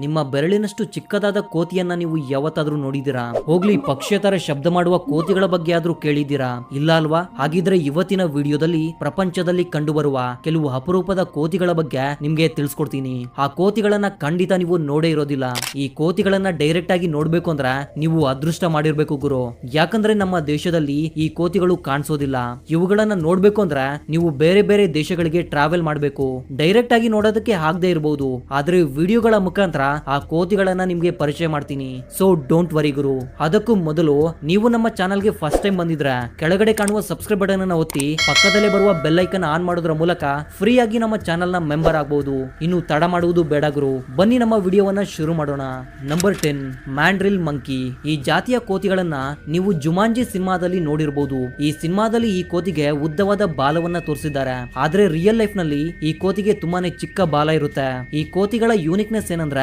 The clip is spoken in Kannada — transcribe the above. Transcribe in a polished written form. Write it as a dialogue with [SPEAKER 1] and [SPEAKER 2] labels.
[SPEAKER 1] ನಿಮ್ಮ ಬೆರಳಿನಷ್ಟು ಚಿಕ್ಕದಾದ ಕೋತಿಯನ್ನ ನೀವು ಯಾವತ್ತಾದ್ರೂ ನೋಡಿದಿರಾ? ಹೋಗ್ಲಿ, ಪಕ್ಷಿಯ ತರ ಶಬ್ದ ಮಾಡುವ ಕೋತಿಗಳ ಬಗ್ಗೆ ಆದ್ರೂ ಕೇಳಿದ್ದೀರಾ? ಇಲ್ಲ ಅಲ್ವಾ? ಹಾಗಿದ್ರೆ ಇವತ್ತಿನ ವಿಡಿಯೋದಲ್ಲಿ ಪ್ರಪಂಚದಲ್ಲಿ ಕಂಡುಬರುವ ಕೆಲವು ಅಪರೂಪದ ಕೋತಿಗಳ ಬಗ್ಗೆ ನಿಮ್ಗೆ ತಿಳಿಸ್ಕೊಡ್ತೀನಿ. ಆ ಕೋತಿಗಳನ್ನ ಖಂಡಿತ ನೀವು ನೋಡೇ ಇರೋದಿಲ್ಲ. ಈ ಕೋತಿಗಳನ್ನ ಡೈರೆಕ್ಟ್ ಆಗಿ ನೋಡ್ಬೇಕು ಅಂದ್ರೆ ನೀವು ಅದೃಷ್ಟ ಮಾಡಿರ್ಬೇಕು ಗುರು. ಯಾಕಂದ್ರೆ ನಮ್ಮ ದೇಶದಲ್ಲಿ ಈ ಕೋತಿಗಳು ಕಾಣಿಸೋದಿಲ್ಲ. ಇವುಗಳನ್ನ ನೋಡ್ಬೇಕು ಅಂದ್ರೆ ನೀವು ಬೇರೆ ಬೇರೆ ದೇಶಗಳಿಗೆ ಟ್ರಾವೆಲ್ ಮಾಡ್ಬೇಕು. ಡೈರೆಕ್ಟ್ ಆಗಿ ನೋಡೋದಕ್ಕೆ ಆಗದೆ ಇರಬಹುದು, ಆದ್ರೆ ವಿಡಿಯೋಗಳ ಮುಖಾಂತರ ಆ ಕೋತಿಗಳನ್ನ ನಿಮ್ಗೆ ಪರಿಚಯ ಮಾಡ್ತೀನಿ. ಸೊ ಡೋಂಟ್ ವರಿ ಗುರು. ಅದಕ್ಕೂ ಮೊದಲು ನೀವು ನಮ್ಮ ಚಾನಲ್ಗೆ ಫಸ್ಟ್ ಟೈಮ್ ಬಂದಿದ್ರೆ ಕೆಳಗಡೆ ಕಾಣುವ ಸಬ್ಸ್ಕ್ರೈಬ್ ಬಟನ್ ಅನ್ನು ಒತ್ತಿ ಪಕ್ಕದಲ್ಲೇ ಬರುವ ಬೆಲ್ ಐಕನ್ ಆನ್ ಮಾಡೋದ್ರ ಮೂಲಕ ಫ್ರೀ ಆಗಿ ನಮ್ಮ ಚಾನಲ್ ನ ಮೆಂಬರ್ ಆಗಬಹುದು. ಇನ್ನು ತಡ ಮಾಡುವುದು ಬೇಡ ಗುರು, ಬನ್ನಿ ನಮ್ಮ ವಿಡಿಯೋವನ್ನ ಶುರು ಮಾಡೋಣ. Number 10, mandrill monkey. ಈ ಜಾತಿಯ ಕೋತಿಗಳನ್ನ ನೀವು ಜುಮಾಂಜಿ ಸಿನಿಮಾದಲ್ಲಿ ನೋಡಿರಬಹುದು. ಈ ಸಿನಿಮಾದಲ್ಲಿ ಈ ಕೋತಿಗೆ ಉದ್ದವಾದ ಬಾಲವನ್ನ ತೋರಿಸಿದ್ದಾರೆ, ಆದ್ರೆ ರಿಯಲ್ ಲೈಫ್ ನಲ್ಲಿ ಈ ಕೋತಿಗೆ ತುಂಬಾನೇ ಚಿಕ್ಕ ಬಾಲ ಇರುತ್ತೆ. ಈ ಕೋತಿಗಳ ಯೂನಿಕ್ನೆಸ್ ಏನಂದ್ರೆ